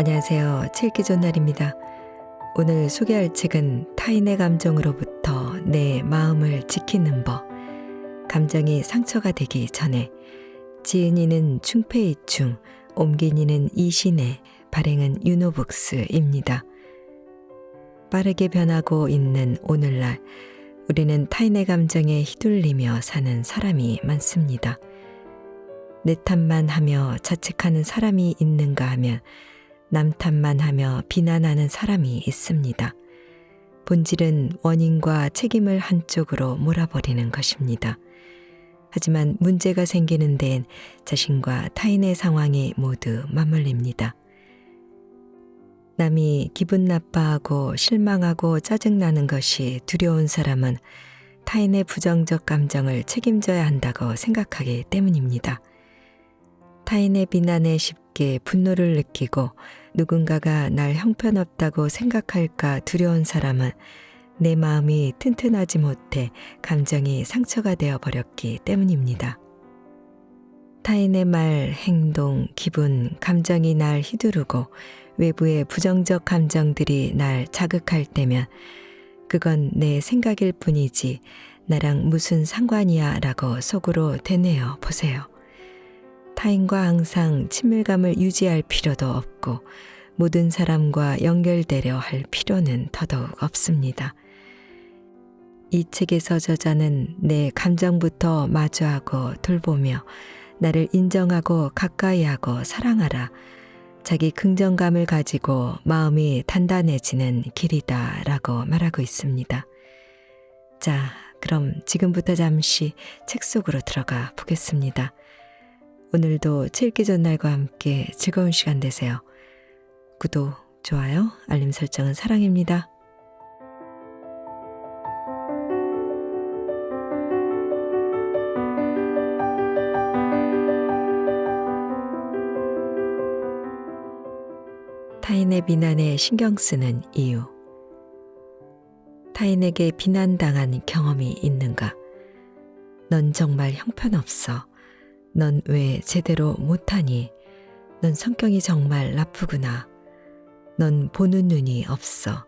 안녕하세요. 책 읽기 좋은 날입니다. 오늘 소개할 책은 타인의 감정으로부터 내 마음을 지키는 법. 감정이 상처가 되기 전에 지은이는 충패이충, 옮긴이는 이신의, 발행은 유노북스입니다. 빠르게 변하고 있는 오늘날 우리는 타인의 감정에 휘둘리며 사는 사람이 많습니다. 내 탓만 하며 자책하는 사람이 있는가 하면 남 탓만 하며 비난하는 사람이 있습니다. 본질은 원인과 책임을 한쪽으로 몰아버리는 것입니다. 하지만 문제가 생기는 데엔 자신과 타인의 상황이 모두 맞물립니다. 남이 기분 나빠하고 실망하고 짜증나는 것이 두려운 사람은 타인의 부정적 감정을 책임져야 한다고 생각하기 때문입니다. 타인의 비난에 쉽게 분노를 느끼고 누군가가 날 형편없다고 생각할까 두려운 사람은 내 마음이 튼튼하지 못해 감정이 상처가 되어버렸기 때문입니다. 타인의 말, 행동, 기분, 감정이 날 휘두르고 외부의 부정적 감정들이 날 자극할 때면 그건 내 생각일 뿐이지 나랑 무슨 상관이야 라고 속으로 되뇌어 보세요. 타인과 항상 친밀감을 유지할 필요도 없고 모든 사람과 연결되려 할 필요는 더더욱 없습니다. 이 책에서 저자는 내 감정부터 마주하고 돌보며 나를 인정하고 가까이하고 사랑하라. 자기 긍정감을 가지고 마음이 단단해지는 길이다 라고 말하고 있습니다. 자, 그럼 지금부터 잠시 책 속으로 들어가 보겠습니다. 오늘도 책 읽기 좋은 날과 함께 즐거운 시간 되세요. 구독, 좋아요, 알림 설정은 사랑입니다. 타인의 비난에 신경 쓰는 이유. 타인에게 비난당한 경험이 있는가? 넌 정말 형편없어. 넌 왜 제대로 못하니? 넌 성격이 정말 나쁘구나. 넌 보는 눈이 없어.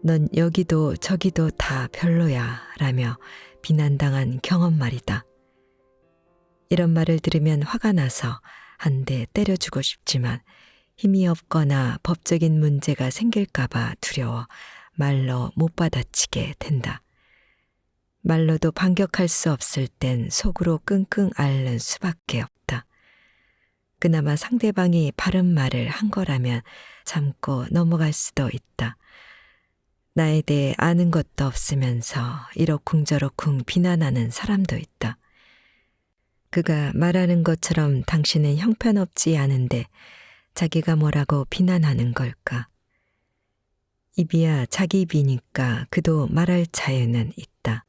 넌 여기도 저기도 다 별로야 라며 비난당한 경험 말이다. 이런 말을 들으면 화가 나서 한 대 때려주고 싶지만 힘이 없거나 법적인 문제가 생길까봐 두려워 말로 못 받아치게 된다. 말로도 반격할 수 없을 땐 속으로 끙끙 앓는 수밖에 없다. 그나마 상대방이 바른 말을 한 거라면 참고 넘어갈 수도 있다. 나에 대해 아는 것도 없으면서 이러쿵저러쿵 비난하는 사람도 있다. 그가 말하는 것처럼 당신은 형편없지 않은데 자기가 뭐라고 비난하는 걸까? 입이야 자기 입이니까 그도 말할 자유는 있다.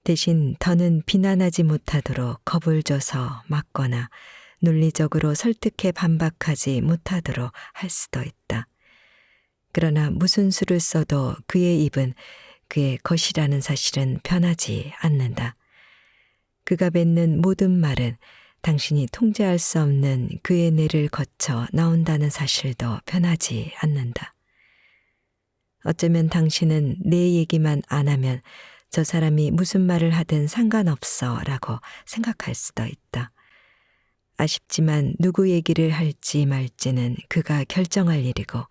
대신 더는 비난하지 못하도록 겁을 줘서 막거나 논리적으로 설득해 반박하지 못하도록 할 수도 있다. 그러나 무슨 수를 써도 그의 입은 그의 것이라는 사실은 변하지 않는다. 그가 뱉는 모든 말은 당신이 통제할 수 없는 그의 뇌를 거쳐 나온다는 사실도 변하지 않는다. 어쩌면 당신은 내 얘기만 안 하면 저 사람이 무슨 말을 하든 상관없어 라고 생각할 수도 있다. 아쉽지만 누구 얘기를 할지 말지는 그가 결정할 일이고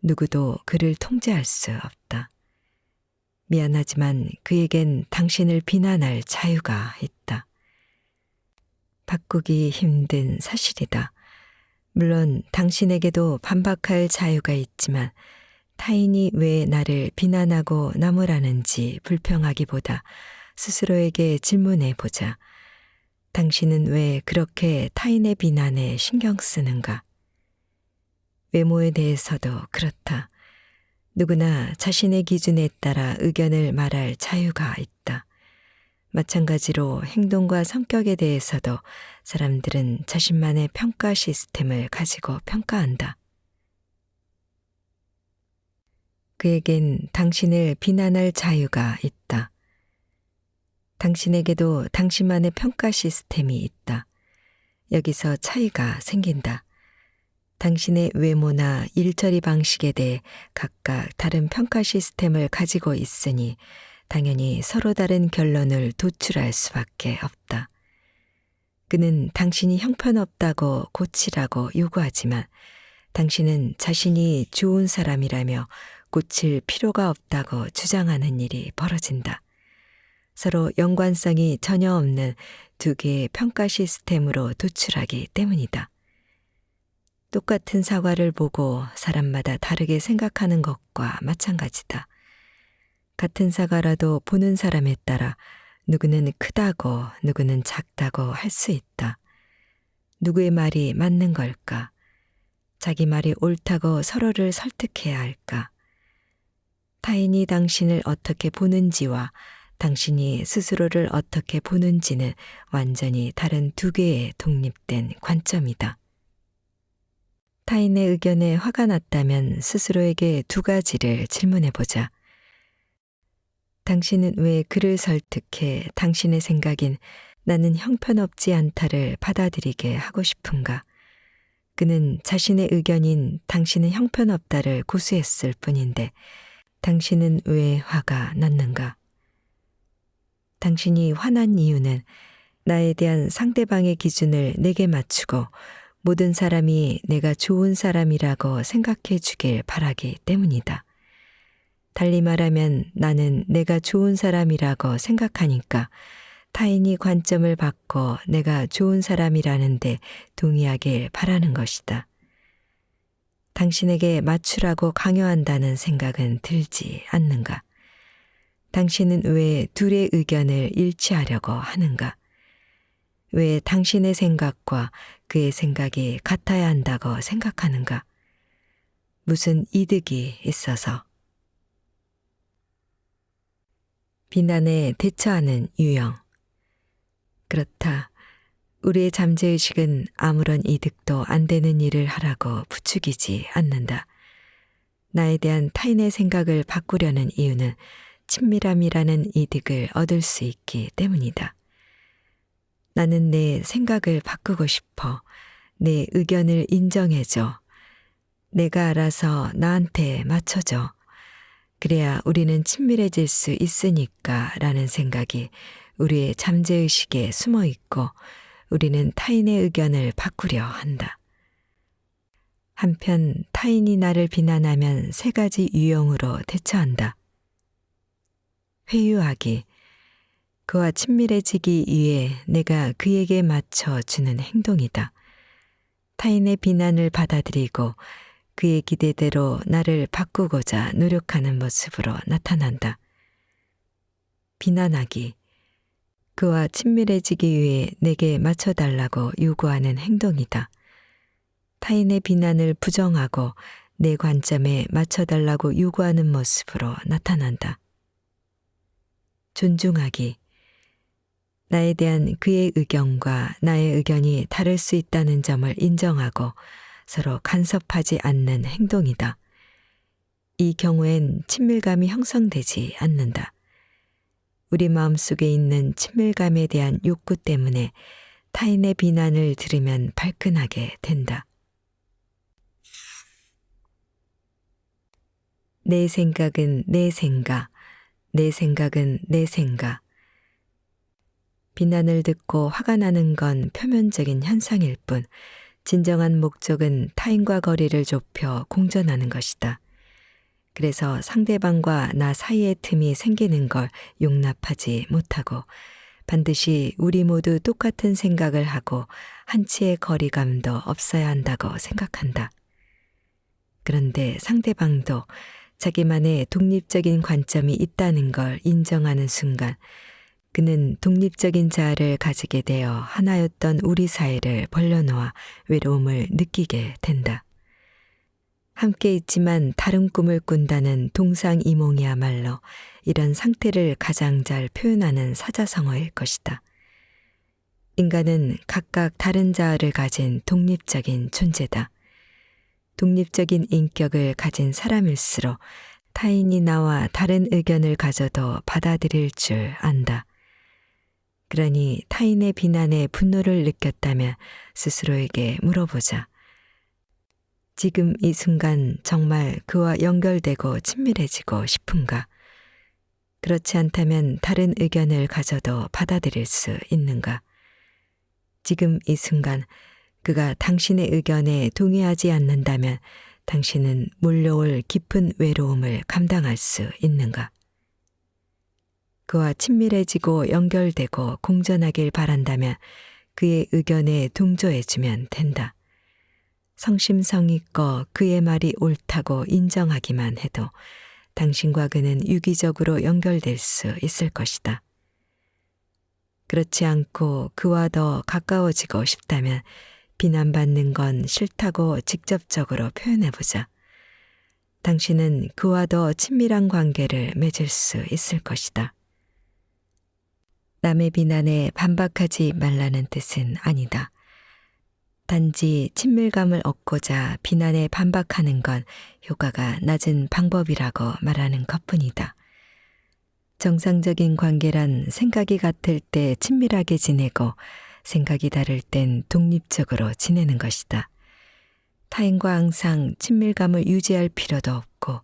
누구도 그를 통제할 수 없다. 미안하지만 그에겐 당신을 비난할 자유가 있다. 바꾸기 힘든 사실이다. 물론 당신에게도 반박할 자유가 있지만 타인이 왜 나를 비난하고 나무라는지 불평하기보다 스스로에게 질문해 보자. 당신은 왜 그렇게 타인의 비난에 신경 쓰는가? 외모에 대해서도 그렇다. 누구나 자신의 기준에 따라 의견을 말할 자유가 있다. 마찬가지로 행동과 성격에 대해서도 사람들은 자신만의 평가 시스템을 가지고 평가한다. 그에겐 당신을 비난할 자유가 있다. 당신에게도 당신만의 평가 시스템이 있다. 여기서 차이가 생긴다. 당신의 외모나 일처리 방식에 대해 각각 다른 평가 시스템을 가지고 있으니 당연히 서로 다른 결론을 도출할 수밖에 없다. 그는 당신이 형편없다고 고치라고 요구하지만 당신은 자신이 좋은 사람이라며 고칠 필요가 없다고 주장하는 일이 벌어진다. 서로 연관성이 전혀 없는 두 개의 평가 시스템으로 도출하기 때문이다. 똑같은 사과를 보고 사람마다 다르게 생각하는 것과 마찬가지다. 같은 사과라도 보는 사람에 따라 누구는 크다고 누구는 작다고 할 수 있다. 누구의 말이 맞는 걸까? 자기 말이 옳다고 서로를 설득해야 할까? 타인이 당신을 어떻게 보는지와 당신이 스스로를 어떻게 보는지는 완전히 다른 두 개의 독립된 관점이다. 타인의 의견에 화가 났다면 스스로에게 두 가지를 질문해 보자. 당신은 왜 그를 설득해 당신의 생각인 나는 형편없지 않다를 받아들이게 하고 싶은가? 그는 자신의 의견인 당신은 형편없다를 고수했을 뿐인데 당신은 왜 화가 났는가? 당신이 화난 이유는 나에 대한 상대방의 기준을 내게 맞추고 모든 사람이 내가 좋은 사람이라고 생각해 주길 바라기 때문이다. 달리 말하면 나는 내가 좋은 사람이라고 생각하니까 타인이 관점을 바꿔 내가 좋은 사람이라는데 동의하길 바라는 것이다. 당신에게 맞추라고 강요한다는 생각은 들지 않는가? 당신은 왜 둘의 의견을 일치하려고 하는가? 왜 당신의 생각과 그의 생각이 같아야 한다고 생각하는가? 무슨 이득이 있어서? 비난에 대처하는 유형. 그렇다. 우리의 잠재의식은 아무런 이득도 안 되는 일을 하라고 부추기지 않는다. 나에 대한 타인의 생각을 바꾸려는 이유는 친밀함이라는 이득을 얻을 수 있기 때문이다. 나는 내 생각을 바꾸고 싶어. 내 의견을 인정해줘. 내가 알아서 나한테 맞춰줘. 그래야 우리는 친밀해질 수 있으니까 라는 생각이 우리의 잠재의식에 숨어 있고 우리는 타인의 의견을 바꾸려 한다. 한편 타인이 나를 비난하면 세 가지 유형으로 대처한다. 회유하기. 그와 친밀해지기 위해 내가 그에게 맞춰주는 행동이다. 타인의 비난을 받아들이고 그의 기대대로 나를 바꾸고자 노력하는 모습으로 나타난다. 비난하기. 그와 친밀해지기 위해 내게 맞춰달라고 요구하는 행동이다. 타인의 비난을 부정하고 내 관점에 맞춰달라고 요구하는 모습으로 나타난다. 존중하기. 나에 대한 그의 의견과 나의 의견이 다를 수 있다는 점을 인정하고 서로 간섭하지 않는 행동이다. 이 경우엔 친밀감이 형성되지 않는다. 우리 마음속에 있는 친밀감에 대한 욕구 때문에 타인의 비난을 들으면 발끈하게 된다. 내 생각은 내 생각, 내 생각은 내 생각. 비난을 듣고 화가 나는 건 표면적인 현상일 뿐 진정한 목적은 타인과 거리를 좁혀 공존하는 것이다. 그래서 상대방과 나 사이의 틈이 생기는 걸 용납하지 못하고 반드시 우리 모두 똑같은 생각을 하고 한치의 거리감도 없어야 한다고 생각한다. 그런데 상대방도 자기만의 독립적인 관점이 있다는 걸 인정하는 순간 그는 독립적인 자아를 가지게 되어 하나였던 우리 사이를 벌려놓아 외로움을 느끼게 된다. 함께 있지만 다른 꿈을 꾼다는 동상이몽이야말로 이런 상태를 가장 잘 표현하는 사자성어일 것이다. 인간은 각각 다른 자아를 가진 독립적인 존재다. 독립적인 인격을 가진 사람일수록 타인이 나와 다른 의견을 가져도 받아들일 줄 안다. 그러니 타인의 비난에 분노를 느꼈다면 스스로에게 물어보자. 지금 이 순간 정말 그와 연결되고 친밀해지고 싶은가? 그렇지 않다면 다른 의견을 가져도 받아들일 수 있는가? 지금 이 순간 그가 당신의 의견에 동의하지 않는다면 당신은 몰려올 깊은 외로움을 감당할 수 있는가? 그와 친밀해지고 연결되고 공존하길 바란다면 그의 의견에 동조해주면 된다. 성심성의껏 그의 말이 옳다고 인정하기만 해도 당신과 그는 유기적으로 연결될 수 있을 것이다. 그렇지 않고 그와 더 가까워지고 싶다면 비난받는 건 싫다고 직접적으로 표현해보자. 당신은 그와 더 친밀한 관계를 맺을 수 있을 것이다. 남의 비난에 반박하지 말라는 뜻은 아니다. 단지 친밀감을 얻고자 비난에 반박하는 건 효과가 낮은 방법이라고 말하는 것뿐이다. 정상적인 관계란 생각이 같을 때 친밀하게 지내고 생각이 다를 땐 독립적으로 지내는 것이다. 타인과 항상 친밀감을 유지할 필요도 없고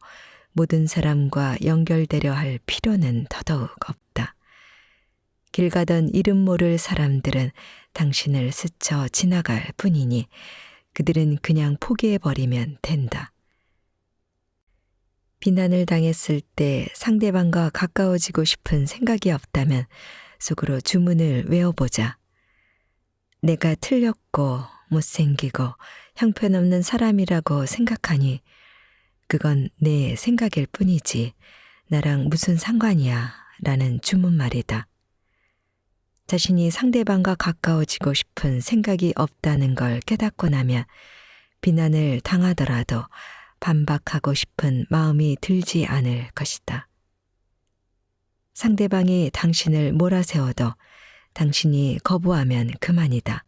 모든 사람과 연결되려 할 필요는 더더욱 없다. 길 가던 이름 모를 사람들은 당신을 스쳐 지나갈 뿐이니 그들은 그냥 포기해버리면 된다. 비난을 당했을 때 상대방과 가까워지고 싶은 생각이 없다면 속으로 주문을 외워보자. 내가 틀렸고 못생기고 형편없는 사람이라고 생각하니 그건 내 생각일 뿐이지 나랑 무슨 상관이야 라는 주문 말이다. 자신이 상대방과 가까워지고 싶은 생각이 없다는 걸 깨닫고 나면 비난을 당하더라도 반박하고 싶은 마음이 들지 않을 것이다. 상대방이 당신을 몰아세워도 당신이 거부하면 그만이다.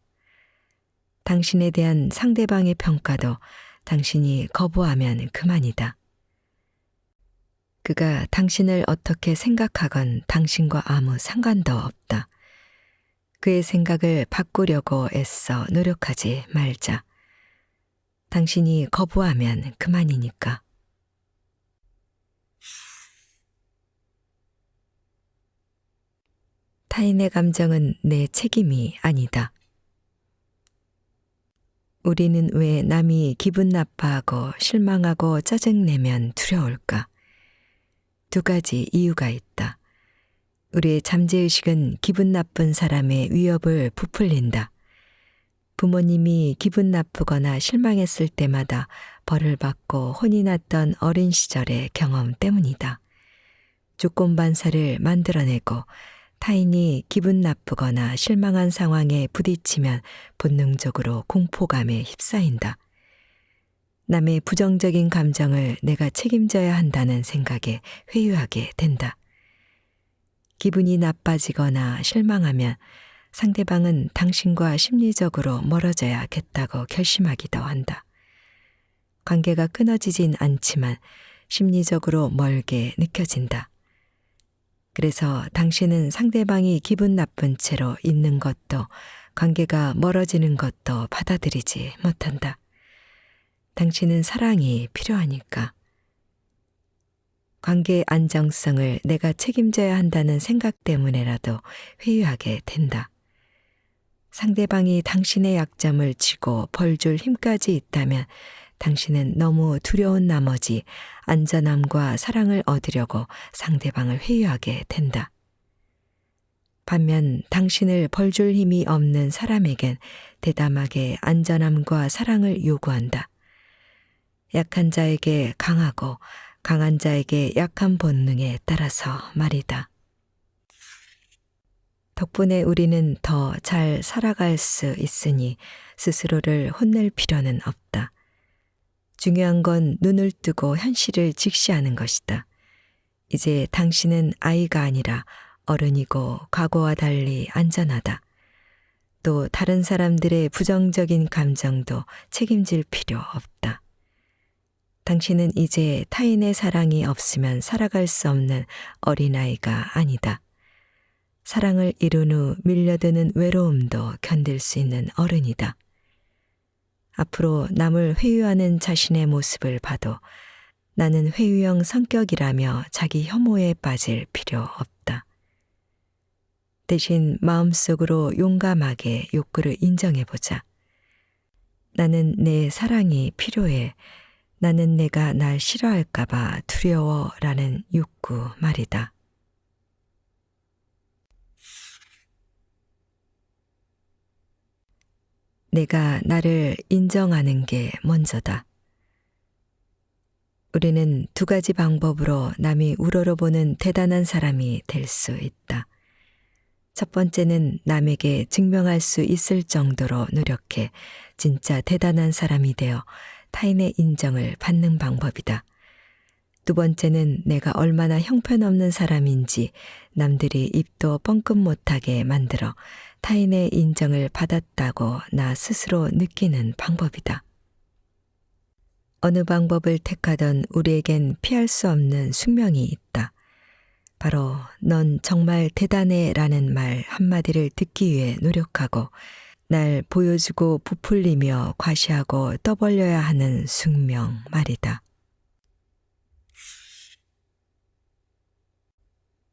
당신에 대한 상대방의 평가도 당신이 거부하면 그만이다. 그가 당신을 어떻게 생각하건 당신과 아무 상관도 없다. 그의 생각을 바꾸려고 애써 노력하지 말자. 당신이 거부하면 그만이니까. 타인의 감정은 내 책임이 아니다. 우리는 왜 남이 기분 나빠하고 실망하고 짜증내면 두려울까? 두 가지 이유가 있다. 우리의 잠재의식은 기분 나쁜 사람의 위협을 부풀린다. 부모님이 기분 나쁘거나 실망했을 때마다 벌을 받고 혼이 났던 어린 시절의 경험 때문이다. 조건반사를 만들어내고 타인이 기분 나쁘거나 실망한 상황에 부딪히면 본능적으로 공포감에 휩싸인다. 남의 부정적인 감정을 내가 책임져야 한다는 생각에 회유하게 된다. 기분이 나빠지거나 실망하면 상대방은 당신과 심리적으로 멀어져야겠다고 결심하기도 한다. 관계가 끊어지진 않지만 심리적으로 멀게 느껴진다. 그래서 당신은 상대방이 기분 나쁜 채로 있는 것도 관계가 멀어지는 것도 받아들이지 못한다. 당신은 사랑이 필요하니까. 관계의 안정성을 내가 책임져야 한다는 생각 때문에라도 회유하게 된다. 상대방이 당신의 약점을 치고 벌줄 힘까지 있다면 당신은 너무 두려운 나머지 안전함과 사랑을 얻으려고 상대방을 회유하게 된다. 반면 당신을 벌줄 힘이 없는 사람에겐 대담하게 안전함과 사랑을 요구한다. 약한 자에게 강하고 강한 자에게 약한 본능에 따라서 말이다. 덕분에 우리는 더 잘 살아갈 수 있으니 스스로를 혼낼 필요는 없다. 중요한 건 눈을 뜨고 현실을 직시하는 것이다. 이제 당신은 아이가 아니라 어른이고 과거와 달리 안전하다. 또 다른 사람들의 부정적인 감정도 책임질 필요 없다. 당신은 이제 타인의 사랑이 없으면 살아갈 수 없는 어린아이가 아니다. 사랑을 이룬 후 밀려드는 외로움도 견딜 수 있는 어른이다. 앞으로 남을 회유하는 자신의 모습을 봐도 나는 회유형 성격이라며 자기 혐오에 빠질 필요 없다. 대신 마음속으로 용감하게 욕구를 인정해보자. 나는 내 사랑이 필요해. 나는 내가 날 싫어할까봐 두려워라는 욕구 말이다. 내가 나를 인정하는 게 먼저다. 우리는 두 가지 방법으로 남이 우러러보는 대단한 사람이 될 수 있다. 첫 번째는 남에게 증명할 수 있을 정도로 노력해 진짜 대단한 사람이 되어 타인의 인정을 받는 방법이다. 두 번째는 내가 얼마나 형편없는 사람인지 남들이 입도 뻥끗 못하게 만들어 타인의 인정을 받았다고 나 스스로 느끼는 방법이다. 어느 방법을 택하던 우리에겐 피할 수 없는 숙명이 있다. 바로 넌 정말 대단해 라는 말 한마디를 듣기 위해 노력하고 날 보여주고 부풀리며 과시하고 떠벌려야 하는 숙명 말이다.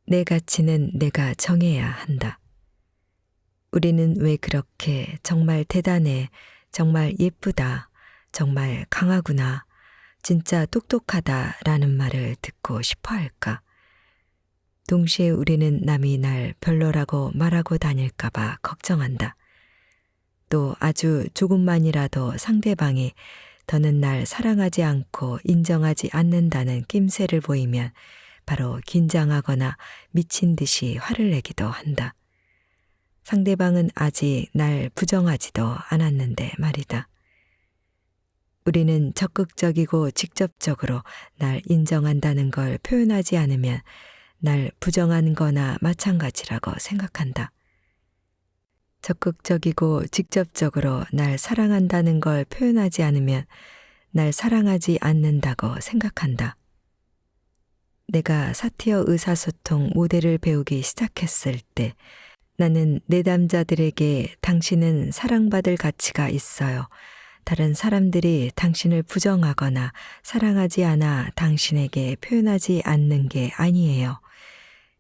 내 가치는 내가 정해야 한다. 우리는 왜 그렇게 정말 대단해, 정말 예쁘다, 정말 강하구나, 진짜 똑똑하다 라는 말을 듣고 싶어 할까? 동시에 우리는 남이 날 별로라고 말하고 다닐까봐 걱정한다. 또 아주 조금만이라도 상대방이 더는 날 사랑하지 않고 인정하지 않는다는 낌새를 보이면 바로 긴장하거나 미친 듯이 화를 내기도 한다. 상대방은 아직 날 부정하지도 않았는데 말이다. 우리는 적극적이고 직접적으로 날 인정한다는 걸 표현하지 않으면 날 부정한 거나 마찬가지라고 생각한다. 적극적이고 직접적으로 날 사랑한다는 걸 표현하지 않으면 날 사랑하지 않는다고 생각한다. 내가 사티어 의사소통 모델을 배우기 시작했을 때 나는 내담자들에게 당신은 사랑받을 가치가 있어요. 다른 사람들이 당신을 부정하거나 사랑하지 않아 당신에게 표현하지 않는 게 아니에요.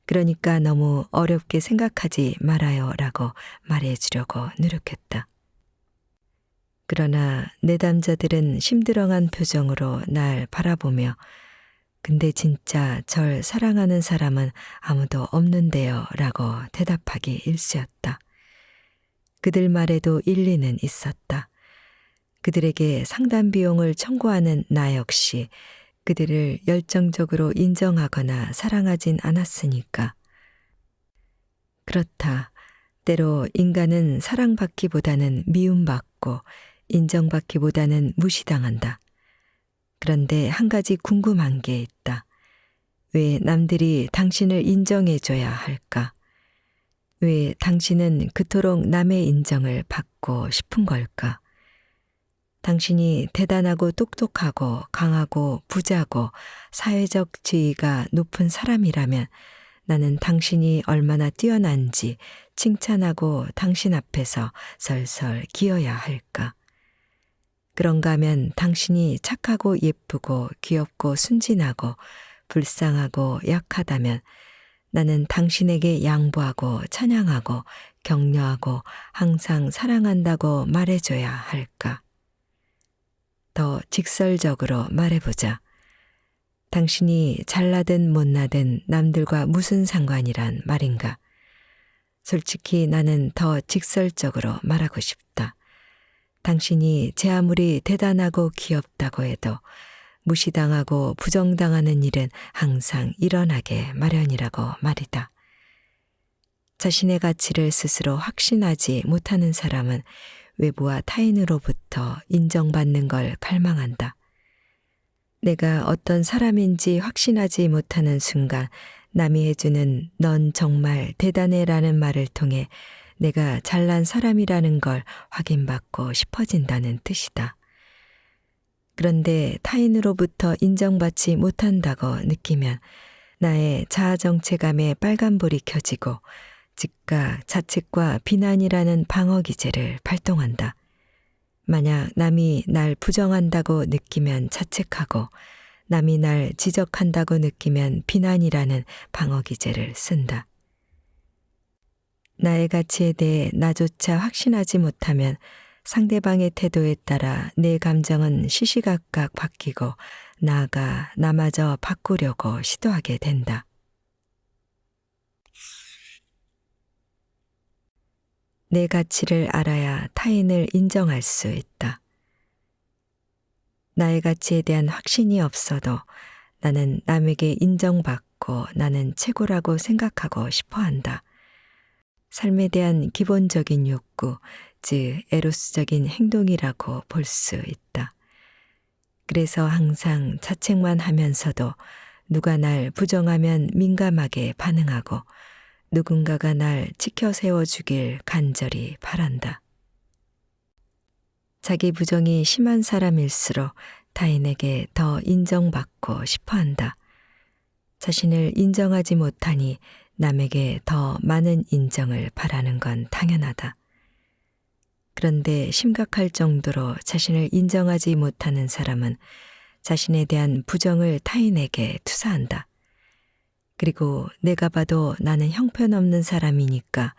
그러니까 너무 어렵게 생각하지 말아요 라고 말해주려고 노력했다. 그러나 내담자들은 심드렁한 표정으로 날 바라보며 근데 진짜 절 사랑하는 사람은 아무도 없는데요 라고 대답하기 일쑤였다. 그들 말에도 일리는 있었다. 그들에게 상담 비용을 청구하는 나 역시 그들을 열정적으로 인정하거나 사랑하진 않았으니까. 그렇다. 때로 인간은 사랑받기보다는 미움받고 인정받기보다는 무시당한다. 그런데 한 가지 궁금한 게 있다. 왜 남들이 당신을 인정해줘야 할까? 왜 당신은 그토록 남의 인정을 받고 싶은 걸까? 당신이 대단하고 똑똑하고 강하고 부자고 사회적 지위가 높은 사람이라면 나는 당신이 얼마나 뛰어난지 칭찬하고 당신 앞에서 설설 기어야 할까? 그런가 하면 당신이 착하고 예쁘고 귀엽고 순진하고 불쌍하고 약하다면 나는 당신에게 양보하고 찬양하고 격려하고 항상 사랑한다고 말해줘야 할까? 더 직설적으로 말해보자. 당신이 잘나든 못나든 남들과 무슨 상관이란 말인가? 솔직히 나는 더 직설적으로 말하고 싶다. 당신이 제 아무리 대단하고 귀엽다고 해도 무시당하고 부정당하는 일은 항상 일어나게 마련이라고 말이다. 자신의 가치를 스스로 확신하지 못하는 사람은 외부와 타인으로부터 인정받는 걸 갈망한다. 내가 어떤 사람인지 확신하지 못하는 순간 남이 해주는 넌 정말 대단해라는 말을 통해 내가 잘난 사람이라는 걸 확인받고 싶어진다는 뜻이다. 그런데 타인으로부터 인정받지 못한다고 느끼면 나의 자아정체감에 빨간불이 켜지고 즉각 자책과 비난이라는 방어기제를 발동한다. 만약 남이 날 부정한다고 느끼면 자책하고 남이 날 지적한다고 느끼면 비난이라는 방어 기제를 쓴다. 나의 가치에 대해 나조차 확신하지 못하면 상대방의 태도에 따라 내 감정은 시시각각 바뀌고 나아가 나마저 바꾸려고 시도하게 된다. 내 가치를 알아야 타인을 인정할 수 있다. 나의 가치에 대한 확신이 없어도 나는 남에게 인정받고 나는 최고라고 생각하고 싶어 한다. 삶에 대한 기본적인 욕구, 즉 에로스적인 행동이라고 볼 수 있다. 그래서 항상 자책만 하면서도 누가 날 부정하면 민감하게 반응하고 누군가가 날 지켜 세워주길 간절히 바란다. 자기 부정이 심한 사람일수록 타인에게 더 인정받고 싶어 한다. 자신을 인정하지 못하니 남에게 더 많은 인정을 바라는 건 당연하다. 그런데 심각할 정도로 자신을 인정하지 못하는 사람은 자신에 대한 부정을 타인에게 투사한다. 그리고 내가 봐도 나는 형편없는 사람이니까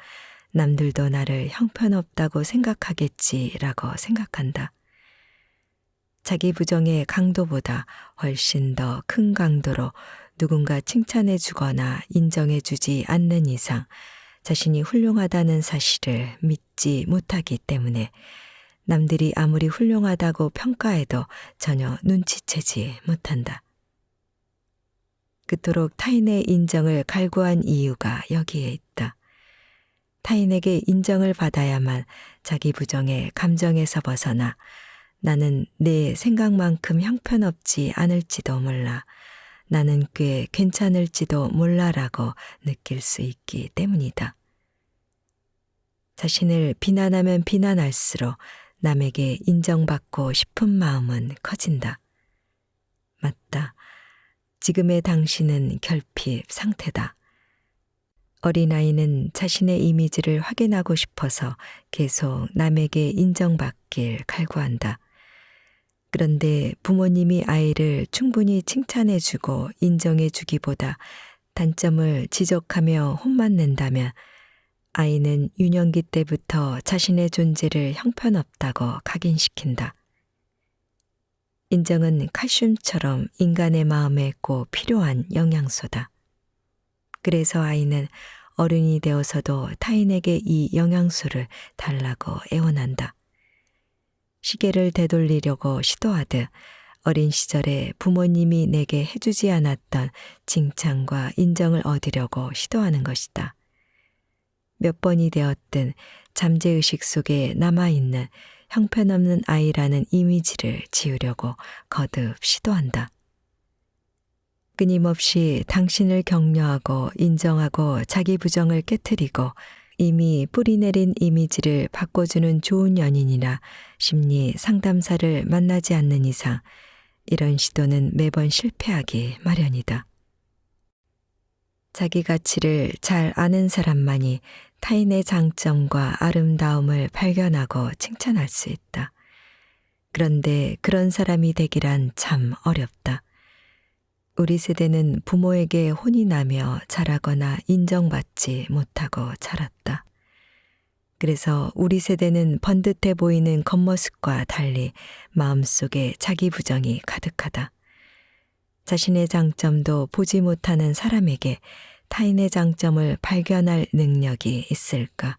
남들도 나를 형편없다고 생각하겠지라고 생각한다. 자기 부정의 강도보다 훨씬 더 큰 강도로 누군가 칭찬해 주거나 인정해 주지 않는 이상 자신이 훌륭하다는 사실을 믿지 못하기 때문에 남들이 아무리 훌륭하다고 평가해도 전혀 눈치채지 못한다. 그토록 타인의 인정을 갈구한 이유가 여기에 있다. 타인에게 인정을 받아야만 자기 부정의 감정에서 벗어나 나는 내 생각만큼 형편없지 않을지도 몰라, 나는 꽤 괜찮을지도 몰라라고 느낄 수 있기 때문이다. 자신을 비난하면 비난할수록 남에게 인정받고 싶은 마음은 커진다. 맞다. 지금의 당신은 결핍 상태다. 어린아이는 자신의 이미지를 확인하고 싶어서 계속 남에게 인정받길 갈구한다. 그런데 부모님이 아이를 충분히 칭찬해주고 인정해주기보다 단점을 지적하며 혼만 낸다면 아이는 유년기 때부터 자신의 존재를 형편없다고 각인시킨다. 인정은 칼슘처럼 인간의 마음에 꼭 필요한 영양소다. 그래서 아이는 어른이 되어서도 타인에게 이 영양소를 달라고 애원한다. 시계를 되돌리려고 시도하듯 어린 시절에 부모님이 내게 해주지 않았던 칭찬과 인정을 얻으려고 시도하는 것이다. 몇 번이 되었든 잠재의식 속에 남아있는 형편없는 아이라는 이미지를 지우려고 거듭 시도한다. 끊임없이 당신을 격려하고 인정하고 자기 부정을 깨트리고 이미 뿌리내린 이미지를 바꿔주는 좋은 연인이나 심리 상담사를 만나지 않는 이상 이런 시도는 매번 실패하기 마련이다. 자기 가치를 잘 아는 사람만이 타인의 장점과 아름다움을 발견하고 칭찬할 수 있다. 그런데 그런 사람이 되기란 참 어렵다. 우리 세대는 부모에게 혼이 나며 자라거나 인정받지 못하고 자랐다. 그래서 우리 세대는 번듯해 보이는 겉모습과 달리 마음속에 자기 부정이 가득하다. 자신의 장점도 보지 못하는 사람에게 타인의 장점을 발견할 능력이 있을까?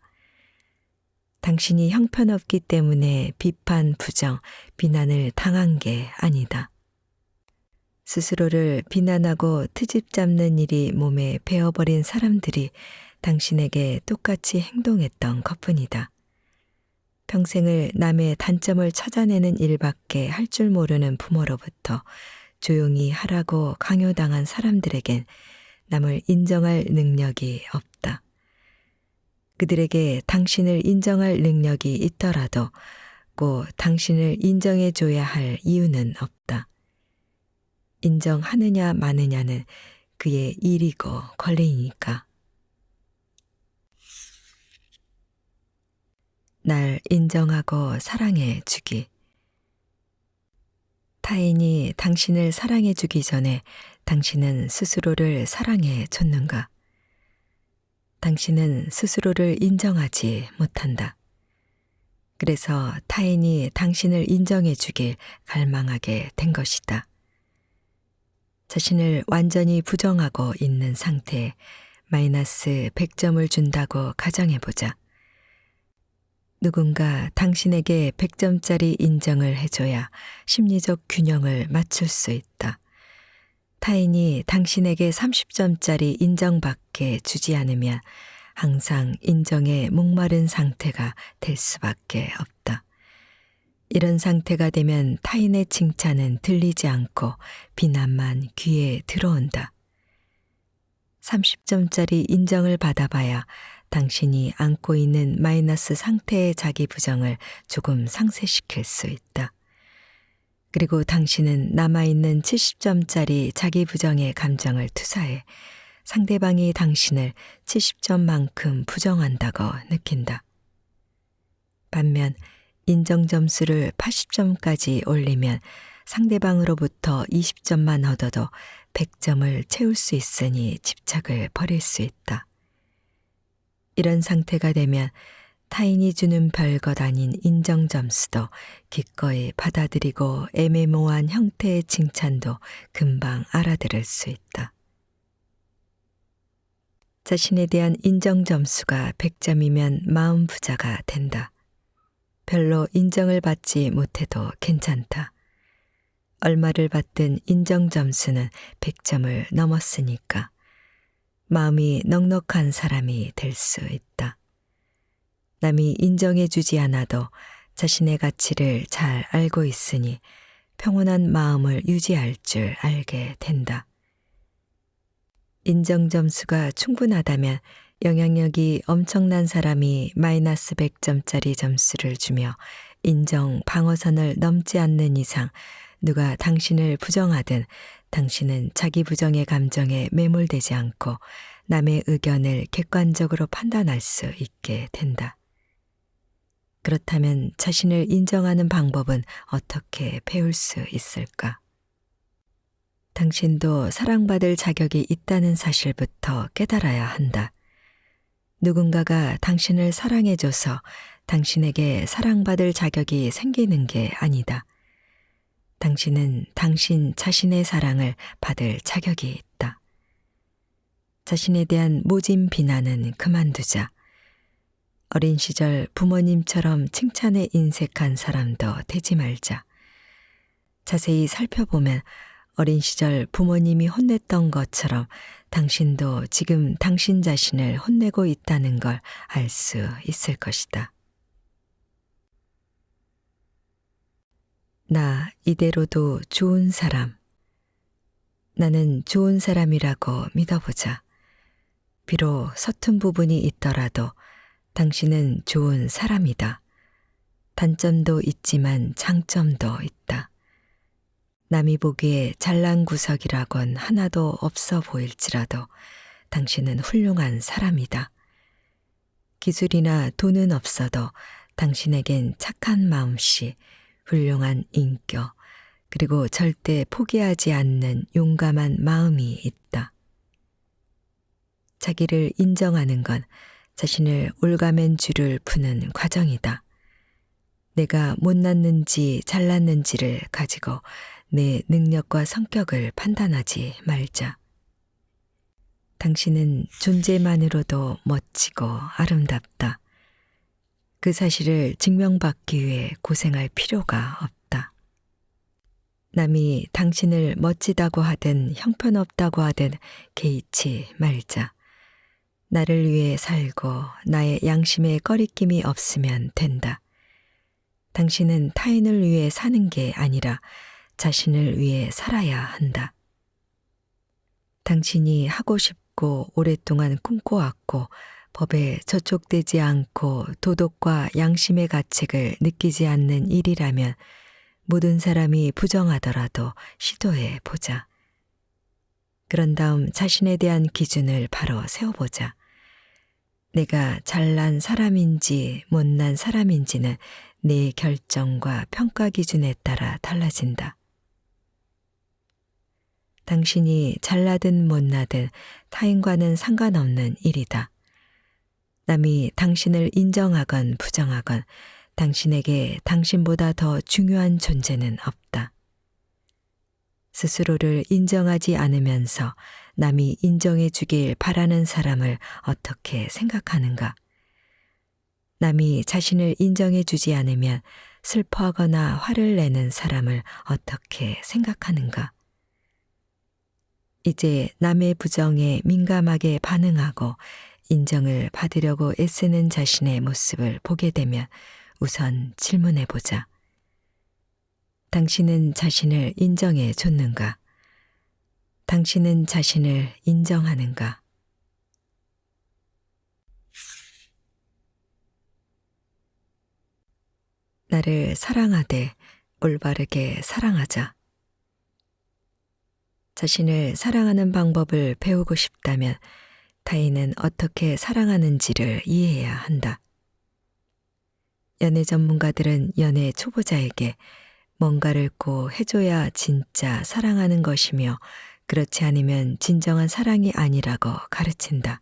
당신이 형편없기 때문에 비판, 부정, 비난을 당한 게 아니다. 스스로를 비난하고 트집 잡는 일이 몸에 배어버린 사람들이 당신에게 똑같이 행동했던 것뿐이다. 평생을 남의 단점을 찾아내는 일밖에 할 줄 모르는 부모로부터 조용히 하라고 강요당한 사람들에겐 남을 인정할 능력이 없다. 그들에게 당신을 인정할 능력이 있더라도 꼭 당신을 인정해줘야 할 이유는 없다. 인정하느냐 마느냐는 그의 일이고 권리이니까. 날 인정하고 사랑해 주기. 타인이 당신을 사랑해 주기 전에 당신은 스스로를 사랑해 줬는가? 당신은 스스로를 인정하지 못한다. 그래서 타인이 당신을 인정해 주길 갈망하게 된 것이다. 자신을 완전히 부정하고 있는 상태에 마이너스 100점을 준다고 가정해보자. 누군가 당신에게 100점짜리 인정을 해줘야 심리적 균형을 맞출 수 있다. 타인이 당신에게 30점짜리 인정밖에 주지 않으면 항상 인정에 목마른 상태가 될 수밖에 없다. 이런 상태가 되면 타인의 칭찬은 들리지 않고 비난만 귀에 들어온다. 30점짜리 인정을 받아봐야 당신이 안고 있는 마이너스 상태의 자기 부정을 조금 상쇄시킬 수 있다. 그리고 당신은 남아있는 70점짜리 자기 부정의 감정을 투사해 상대방이 당신을 70점만큼 부정한다고 느낀다. 반면 인정 점수를 80점까지 올리면 상대방으로부터 20점만 얻어도 100점을 채울 수 있으니 집착을 버릴 수 있다. 이런 상태가 되면 타인이 주는 별것 아닌 인정 점수도 기꺼이 받아들이고 애매모호한 형태의 칭찬도 금방 알아들을 수 있다. 자신에 대한 인정 점수가 100점이면 마음 부자가 된다. 별로 인정을 받지 못해도 괜찮다. 얼마를 받든 인정 점수는 100점을 넘었으니까 마음이 넉넉한 사람이 될 수 있다. 남이 인정해 주지 않아도 자신의 가치를 잘 알고 있으니 평온한 마음을 유지할 줄 알게 된다. 인정 점수가 충분하다면 영향력이 엄청난 사람이 마이너스 100점짜리 점수를 주며 인정 방어선을 넘지 않는 이상 누가 당신을 부정하든 당신은 자기 부정의 감정에 매몰되지 않고 남의 의견을 객관적으로 판단할 수 있게 된다. 그렇다면 자신을 인정하는 방법은 어떻게 배울 수 있을까? 당신도 사랑받을 자격이 있다는 사실부터 깨달아야 한다. 누군가가 당신을 사랑해줘서 당신에게 사랑받을 자격이 생기는 게 아니다. 당신은 당신 자신의 사랑을 받을 자격이 있다. 자신에 대한 모진 비난은 그만두자. 어린 시절 부모님처럼 칭찬에 인색한 사람도 되지 말자. 자세히 살펴보면 어린 시절 부모님이 혼냈던 것처럼 당신도 지금 당신 자신을 혼내고 있다는 걸 알 수 있을 것이다. 나 이대로도 좋은 사람. 나는 좋은 사람이라고 믿어보자. 비록 서툰 부분이 있더라도 당신은 좋은 사람이다. 단점도 있지만 장점도 있다. 남이 보기에 잘난 구석이라곤 하나도 없어 보일지라도 당신은 훌륭한 사람이다. 기술이나 돈은 없어도 당신에겐 착한 마음씨, 훌륭한 인격, 그리고 절대 포기하지 않는 용감한 마음이 있다. 자기를 인정하는 건 자신을 올가맨 줄을 푸는 과정이다. 내가 못났는지 잘났는지를 가지고 내 능력과 성격을 판단하지 말자. 당신은 존재만으로도 멋지고 아름답다. 그 사실을 증명받기 위해 고생할 필요가 없다. 남이 당신을 멋지다고 하든 형편없다고 하든 개의치 말자. 나를 위해 살고 나의 양심에 꺼리낌이 없으면 된다. 당신은 타인을 위해 사는 게 아니라 자신을 위해 살아야 한다. 당신이 하고 싶고 오랫동안 꿈꿔왔고 법에 저촉되지 않고 도덕과 양심의 가책을 느끼지 않는 일이라면 모든 사람이 부정하더라도 시도해 보자. 그런 다음 자신에 대한 기준을 바로 세워보자. 내가 잘난 사람인지 못난 사람인지는 내 결정과 평가 기준에 따라 달라진다. 당신이 잘나든 못나든 타인과는 상관없는 일이다. 남이 당신을 인정하건 부정하건 당신에게 당신보다 더 중요한 존재는 없다. 스스로를 인정하지 않으면서 남이 인정해 주길 바라는 사람을 어떻게 생각하는가? 남이 자신을 인정해 주지 않으면 슬퍼하거나 화를 내는 사람을 어떻게 생각하는가? 이제 남의 부정에 민감하게 반응하고 인정을 받으려고 애쓰는 자신의 모습을 보게 되면 우선 질문해 보자. 당신은 자신을 인정해 줬는가? 당신은 자신을 인정하는가? 나를 사랑하되 올바르게 사랑하자. 자신을 사랑하는 방법을 배우고 싶다면 타인은 어떻게 사랑하는지를 이해해야 한다. 연애 전문가들은 연애 초보자에게 뭔가를 꼭 해줘야 진짜 사랑하는 것이며 그렇지 않으면 진정한 사랑이 아니라고 가르친다.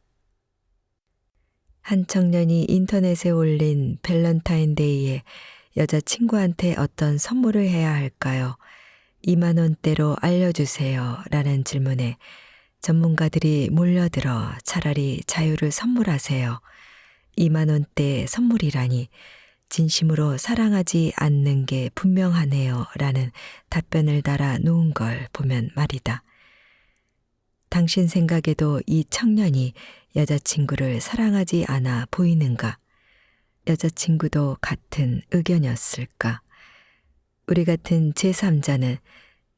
한 청년이 인터넷에 올린 밸런타인데이에 여자친구한테 어떤 선물을 해야 할까요? 2만 원대로 알려주세요 라는 질문에 전문가들이 몰려들어 차라리 자유를 선물하세요. 2만 원대 선물이라니 진심으로 사랑하지 않는 게 분명하네요 라는 답변을 달아 놓은 걸 보면 말이다. 당신 생각에도 이 청년이 여자친구를 사랑하지 않아 보이는가? 여자친구도 같은 의견이었을까? 우리 같은 제3자는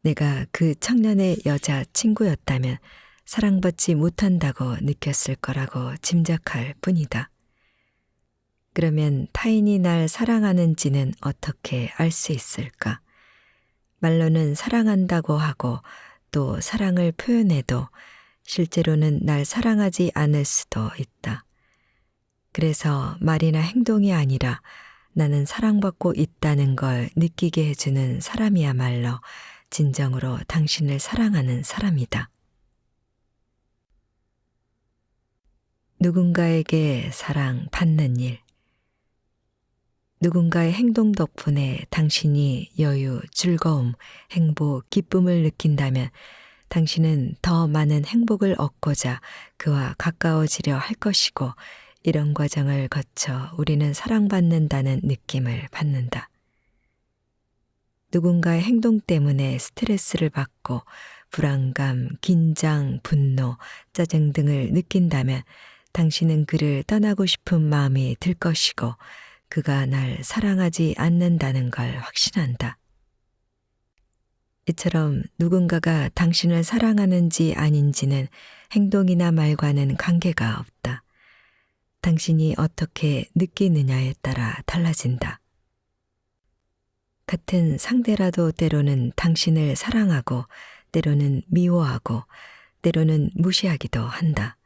내가 그 청년의 여자친구였다면 사랑받지 못한다고 느꼈을 거라고 짐작할 뿐이다. 그러면 타인이 날 사랑하는지는 어떻게 알 수 있을까? 말로는 사랑한다고 하고 또 사랑을 표현해도 실제로는 날 사랑하지 않을 수도 있다. 그래서 말이나 행동이 아니라 나는 사랑받고 있다는 걸 느끼게 해주는 사람이야말로 진정으로 당신을 사랑하는 사람이다. 누군가에게 사랑받는 일. 누군가의 행동 덕분에 당신이 여유, 즐거움, 행복, 기쁨을 느낀다면 당신은 더 많은 행복을 얻고자 그와 가까워지려 할 것이고 이런 과정을 거쳐 우리는 사랑받는다는 느낌을 받는다. 누군가의 행동 때문에 스트레스를 받고 불안감, 긴장, 분노, 짜증 등을 느낀다면 당신은 그를 떠나고 싶은 마음이 들 것이고 그가 날 사랑하지 않는다는 걸 확신한다. 이처럼 누군가가 당신을 사랑하는지 아닌지는 행동이나 말과는 관계가 없다. 당신이 어떻게 느끼느냐에 따라 달라진다. 같은 상대라도 때로는 당신을 사랑하고 때로는 미워하고 때로는 무시하기도 한다.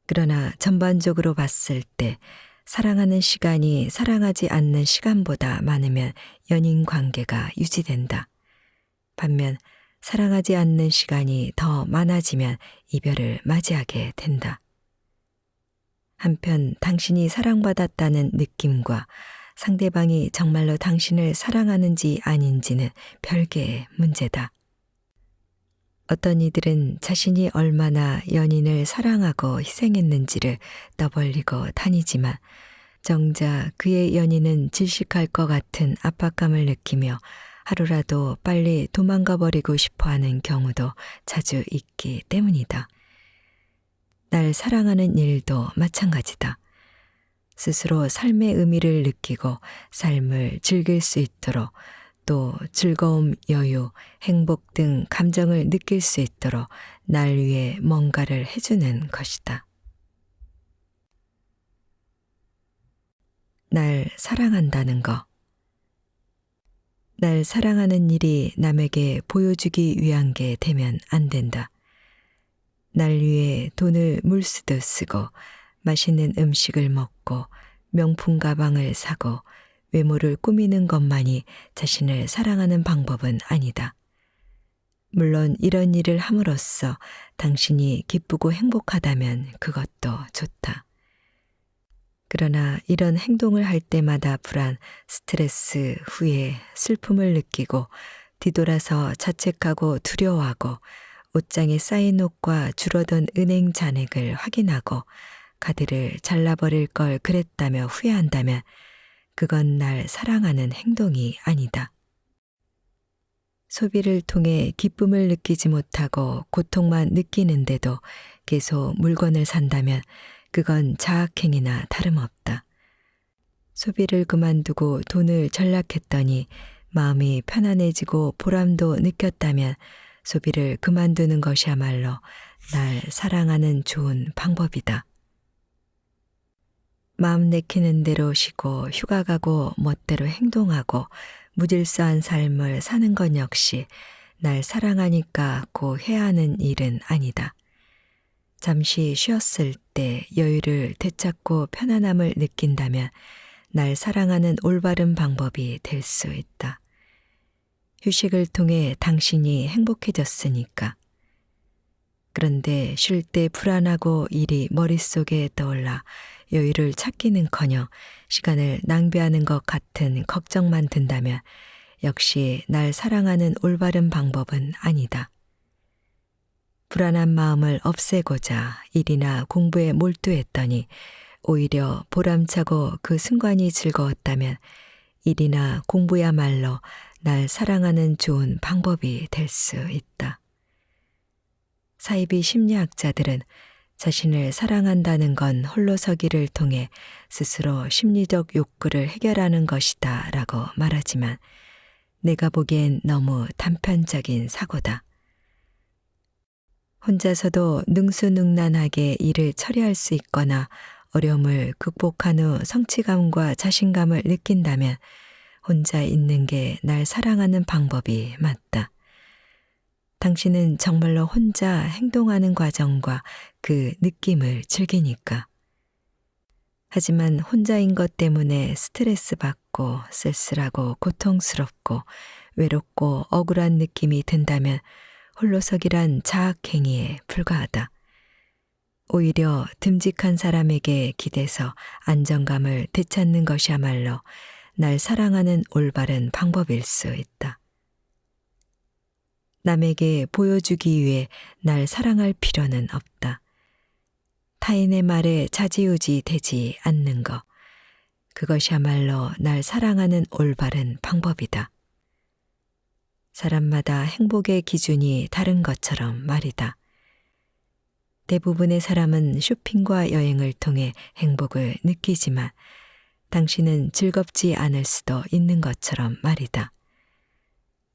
그러나 전반적으로 봤을 때 사랑하는 시간이 사랑하지 않는 시간보다 많으면 연인 관계가 유지된다. 반면 사랑하지 않는 시간이 더 많아지면 이별을 맞이하게 된다. 한편 당신이 사랑받았다는 느낌과 상대방이 정말로 당신을 사랑하는지 아닌지는 별개의 문제다. 어떤 이들은 자신이 얼마나 연인을 사랑하고 희생했는지를 떠벌리고 다니지만 정작 그의 연인은 질식할 것 같은 압박감을 느끼며 하루라도 빨리 도망가 버리고 싶어 하는 경우도 자주 있기 때문이다. 날 사랑하는 일도 마찬가지다. 스스로 삶의 의미를 느끼고 삶을 즐길 수 있도록 또 즐거움, 여유, 행복 등 감정을 느낄 수 있도록 날 위해 뭔가를 해주는 것이다. 날 사랑한다는 것. 날 사랑하는 일이 남에게 보여주기 위한 게 되면 안 된다. 날 위해 돈을 물쓰듯 쓰고 맛있는 음식을 먹고 명품 가방을 사고 외모를 꾸미는 것만이 자신을 사랑하는 방법은 아니다. 물론 이런 일을 함으로써 당신이 기쁘고 행복하다면 그것도 좋다. 그러나 이런 행동을 할 때마다 불안, 스트레스, 후회, 슬픔을 느끼고 뒤돌아서 자책하고 두려워하고 옷장에 쌓인 옷과 줄어든 은행 잔액을 확인하고 카드를 잘라버릴 걸 그랬다며 후회한다면 그건 날 사랑하는 행동이 아니다. 소비를 통해 기쁨을 느끼지 못하고 고통만 느끼는데도 계속 물건을 산다면 그건 자학행위나 다름없다. 소비를 그만두고 돈을 절약했더니 마음이 편안해지고 보람도 느꼈다면 소비를 그만두는 것이야말로 날 사랑하는 좋은 방법이다. 마음 내키는 대로 쉬고 휴가 가고 멋대로 행동하고 무질서한 삶을 사는 것 역시 날 사랑하니까 고 해야 하는 일은 아니다. 잠시 쉬었을 때 여유를 되찾고 편안함을 느낀다면 날 사랑하는 올바른 방법이 될 수 있다. 휴식을 통해 당신이 행복해졌으니까. 그런데 쉴 때 불안하고 일이 머릿속에 떠올라 여유를 찾기는커녕 시간을 낭비하는 것 같은 걱정만 든다면 역시 날 사랑하는 올바른 방법은 아니다. 불안한 마음을 없애고자 일이나 공부에 몰두했더니 오히려 보람차고 그 순간이 즐거웠다면 일이나 공부야말로 날 사랑하는 좋은 방법이 될 수 있다. 사이비 심리학자들은 자신을 사랑한다는 건 홀로서기를 통해 스스로 심리적 욕구를 해결하는 것이다 라고 말하지만 내가 보기엔 너무 단편적인 사고다. 혼자서도 능수능란하게 일을 처리할 수 있거나 어려움을 극복한 후 성취감과 자신감을 느낀다면 혼자 있는 게 날 사랑하는 방법이 맞다. 당신은 정말로 혼자 행동하는 과정과 그 느낌을 즐기니까. 하지만 혼자인 것 때문에 스트레스 받고 쓸쓸하고 고통스럽고 외롭고 억울한 느낌이 든다면 홀로서기란 자학행위에 불과하다. 오히려 듬직한 사람에게 기대서 안정감을 되찾는 것이야말로 날 사랑하는 올바른 방법일 수 있다. 남에게 보여주기 위해 날 사랑할 필요는 없다. 타인의 말에 좌지우지 되지 않는 것, 그것이야말로 날 사랑하는 올바른 방법이다. 사람마다 행복의 기준이 다른 것처럼 말이다. 대부분의 사람은 쇼핑과 여행을 통해 행복을 느끼지만 당신은 즐겁지 않을 수도 있는 것처럼 말이다.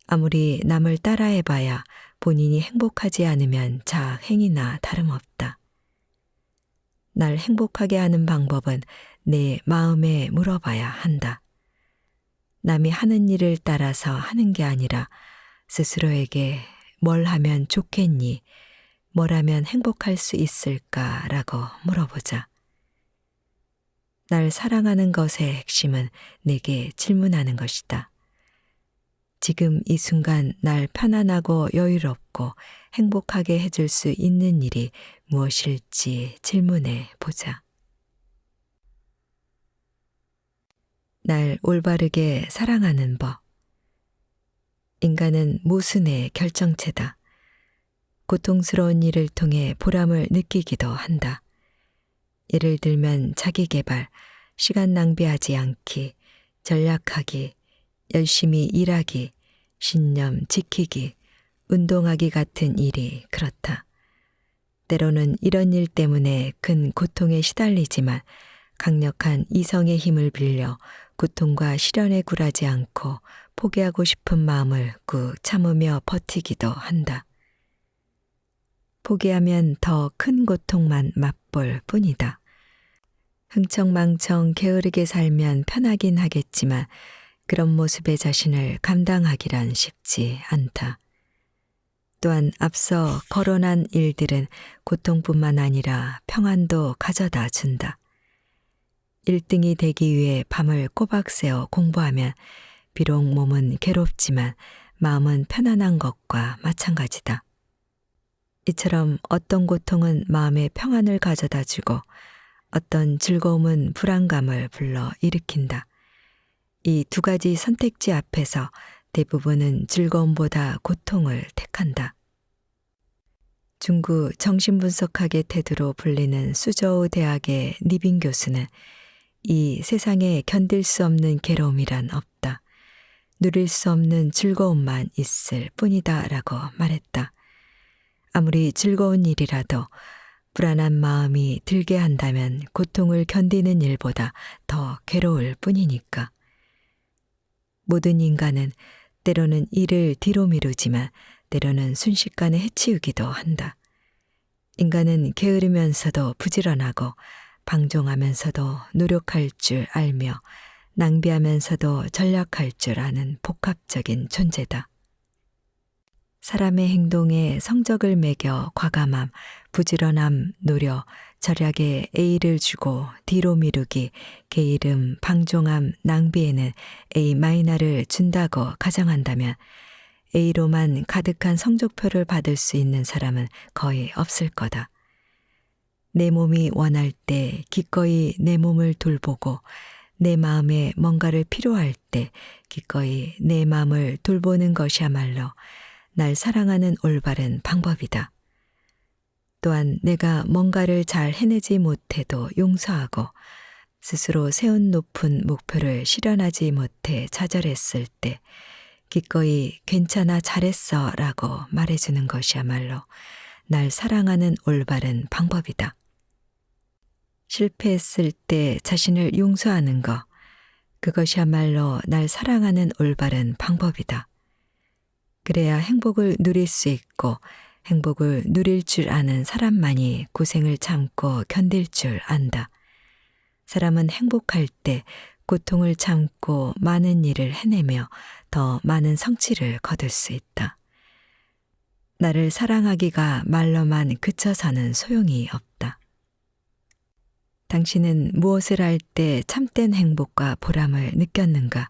아무리 남을 따라해봐야 본인이 행복하지 않으면 자행이나 다름없다. 날 행복하게 하는 방법은 내 마음에 물어봐야 한다. 남이 하는 일을 따라서 하는 게 아니라 스스로에게 뭘 하면 좋겠니? 뭘 하면 행복할 수 있을까라고 물어보자. 날 사랑하는 것의 핵심은 내게 질문하는 것이다. 지금 이 순간 날 편안하고 여유롭고 행복하게 해줄 수 있는 일이 무엇일지 질문해 보자. 날 올바르게 사랑하는 법. 인간은 모순의 결정체다. 고통스러운 일을 통해 보람을 느끼기도 한다. 예를 들면 자기 개발, 시간 낭비하지 않기, 전략하기, 열심히 일하기, 신념 지키기, 운동하기 같은 일이 그렇다. 때로는 이런 일 때문에 큰 고통에 시달리지만 강력한 이성의 힘을 빌려 고통과 시련에 굴하지 않고 포기하고 싶은 마음을 꾹 참으며 버티기도 한다. 포기하면 더 큰 고통만 맛볼 뿐이다. 흥청망청 게으르게 살면 편하긴 하겠지만 그런 모습의 자신을 감당하기란 쉽지 않다. 또한 앞서 거론한 일들은 고통뿐만 아니라 평안도 가져다 준다. 1등이 되기 위해 밤을 꼬박 새어 공부하면 비록 몸은 괴롭지만 마음은 편안한 것과 마찬가지다. 이처럼 어떤 고통은 마음의 평안을 가져다 주고 어떤 즐거움은 불안감을 불러 일으킨다. 이 두 가지 선택지 앞에서 대부분은 즐거움보다 고통을 택한다. 중구 정신분석학의 태도로 불리는 수저우 대학의 니빈 교수는 이 세상에 견딜 수 없는 괴로움이란 없다. 누릴 수 없는 즐거움만 있을 뿐이다 라고 말했다. 아무리 즐거운 일이라도 불안한 마음이 들게 한다면 고통을 견디는 일보다 더 괴로울 뿐이니까. 모든 인간은 때로는 일을 뒤로 미루지만 때로는 순식간에 해치우기도 한다. 인간은 게으르면서도 부지런하고 방종하면서도 노력할 줄 알며 낭비하면서도 전략할 줄 아는 복합적인 존재다. 사람의 행동에 성적을 매겨 과감함, 부지런함, 노력, 절약에 A를 주고 뒤로 미루기, 게으름, 방종함, 낭비에는 A-를 준다고 가정한다면 A로만 가득한 성적표를 받을 수 있는 사람은 거의 없을 거다. 내 몸이 원할 때 기꺼이 내 몸을 돌보고 내 마음에 뭔가를 필요할 때 기꺼이 내 마음을 돌보는 것이야말로 날 사랑하는 올바른 방법이다. 또한 내가 뭔가를 잘 해내지 못해도 용서하고 스스로 세운 높은 목표를 실현하지 못해 좌절했을 때 기꺼이 괜찮아 잘했어 라고 말해주는 것이야말로 날 사랑하는 올바른 방법이다. 실패했을 때 자신을 용서하는 것, 그것이야말로 날 사랑하는 올바른 방법이다. 그래야 행복을 누릴 수 있고 행복을 누릴 줄 아는 사람만이 고생을 참고 견딜 줄 안다. 사람은 행복할 때 고통을 참고 많은 일을 해내며 더 많은 성취를 거둘 수 있다. 나를 사랑하기가 말로만 그쳐서는 소용이 없다. 당신은 무엇을 할 때 참된 행복과 보람을 느꼈는가?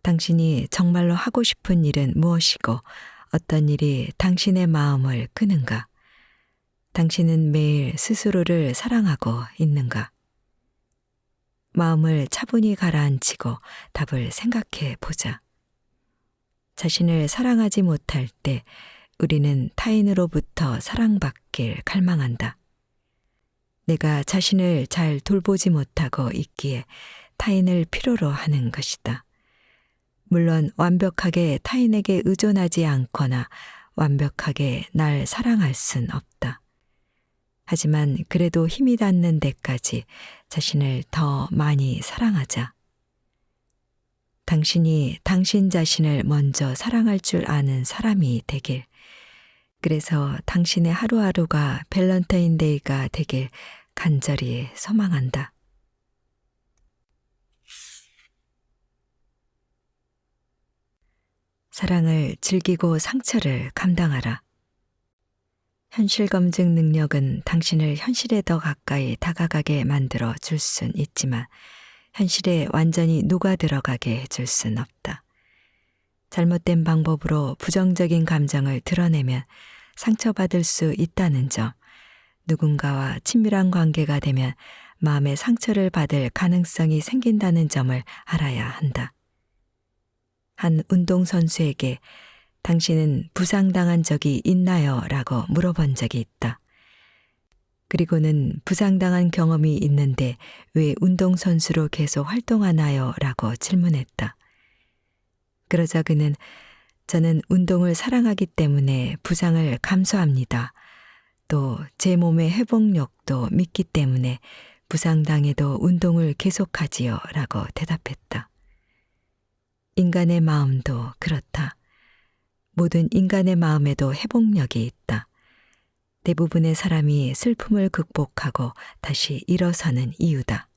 당신이 정말로 하고 싶은 일은 무엇이고 어떤 일이 당신의 마음을 끄는가? 당신은 매일 스스로를 사랑하고 있는가? 마음을 차분히 가라앉히고 답을 생각해 보자. 자신을 사랑하지 못할 때 우리는 타인으로부터 사랑받길 갈망한다. 내가 자신을 잘 돌보지 못하고 있기에 타인을 필요로 하는 것이다. 물론 완벽하게 타인에게 의존하지 않거나 완벽하게 날 사랑할 순 없다. 하지만 그래도 힘이 닿는 데까지 자신을 더 많이 사랑하자. 당신이 당신 자신을 먼저 사랑할 줄 아는 사람이 되길, 그래서 당신의 하루하루가 밸런타인데이가 되길 간절히 소망한다. 사랑을 즐기고 상처를 감당하라. 현실 검증 능력은 당신을 현실에 더 가까이 다가가게 만들어 줄 순 있지만 현실에 완전히 녹아 들어가게 해줄 순 없다. 잘못된 방법으로 부정적인 감정을 드러내면 상처받을 수 있다는 점, 누군가와 친밀한 관계가 되면 마음의 상처를 받을 가능성이 생긴다는 점을 알아야 한다. 한 운동선수에게 당신은 부상당한 적이 있나요? 라고 물어본 적이 있다. 그리고는 부상당한 경험이 있는데 왜 운동선수로 계속 활동하나요? 라고 질문했다. 그러자 그는 저는 운동을 사랑하기 때문에 부상을 감수합니다. 또 제 몸의 회복력도 믿기 때문에 부상당해도 운동을 계속하지요. 라고 대답했다. 인간의 마음도 그렇다. 모든 인간의 마음에도 회복력이 있다. 대부분의 사람이 슬픔을 극복하고 다시 일어서는 이유다.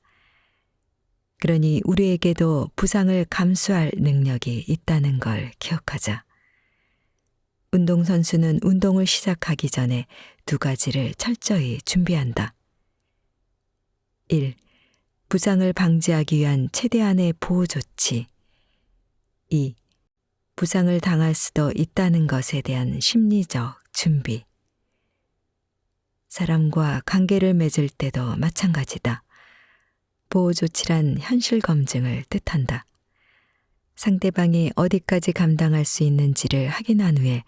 그러니 우리에게도 부상을 감수할 능력이 있다는 걸 기억하자. 운동선수는 운동을 시작하기 전에 두 가지를 철저히 준비한다. 1. 부상을 방지하기 위한 최대한의 보호 조치. 2. 부상을 당할 수도 있다는 것에 대한 심리적 준비. 사람과 관계를 맺을 때도 마찬가지다. 보호 조치란 현실 검증을 뜻한다. 상대방이 어디까지 감당할 수 있는지를 확인한 후에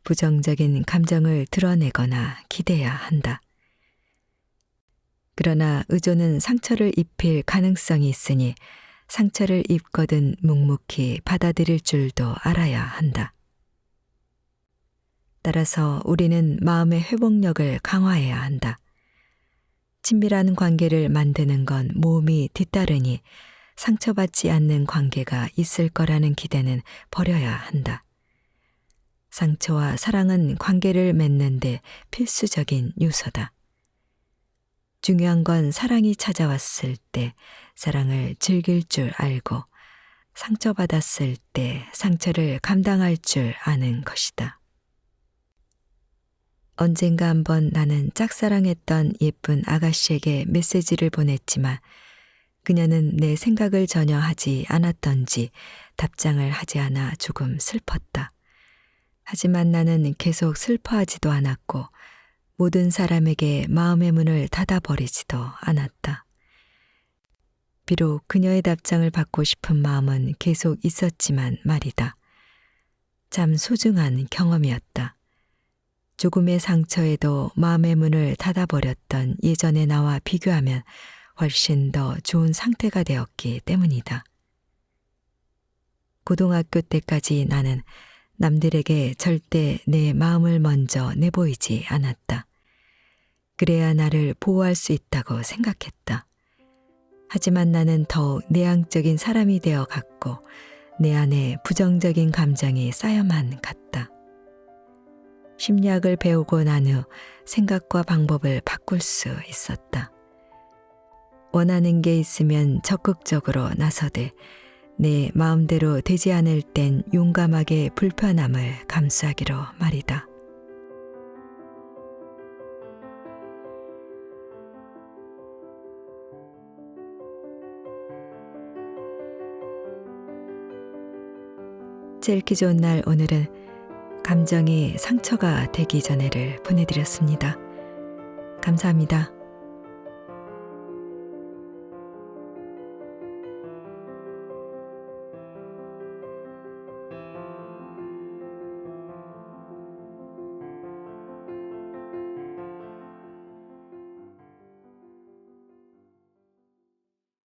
부정적인 감정을 드러내거나 기대야 한다. 그러나 의존은 상처를 입힐 가능성이 있으니 상처를 입거든 묵묵히 받아들일 줄도 알아야 한다. 따라서 우리는 마음의 회복력을 강화해야 한다. 친밀한 관계를 만드는 건 모험이 뒤따르니 상처받지 않는 관계가 있을 거라는 기대는 버려야 한다. 상처와 사랑은 관계를 맺는데 필수적인 요소다. 중요한 건 사랑이 찾아왔을 때 사랑을 즐길 줄 알고 상처받았을 때 상처를 감당할 줄 아는 것이다. 언젠가 한번 나는 짝사랑했던 예쁜 아가씨에게 메시지를 보냈지만 그녀는 내 생각을 전혀 하지 않았던지 답장을 하지 않아 조금 슬펐다. 하지만 나는 계속 슬퍼하지도 않았고 모든 사람에게 마음의 문을 닫아버리지도 않았다. 비록 그녀의 답장을 받고 싶은 마음은 계속 있었지만 말이다. 참 소중한 경험이었다. 조금의 상처에도 마음의 문을 닫아버렸던 예전의 나와 비교하면 훨씬 더 좋은 상태가 되었기 때문이다. 고등학교 때까지 나는 남들에게 절대 내 마음을 먼저 내보이지 않았다. 그래야 나를 보호할 수 있다고 생각했다. 하지만 나는 더욱 내향적인 사람이 되어 갔고 내 안에 부정적인 감정이 쌓여만 갔다. 심리학을 배우고 난 후 생각과 방법을 바꿀 수 있었다. 원하는 게 있으면 적극적으로 나서되 내 마음대로 되지 않을 땐 용감하게 불편함을 감수하기로 말이다. 제일 기 좋은 날 오늘은 감정이 상처가 되기 전에를 보내드렸습니다. 감사합니다.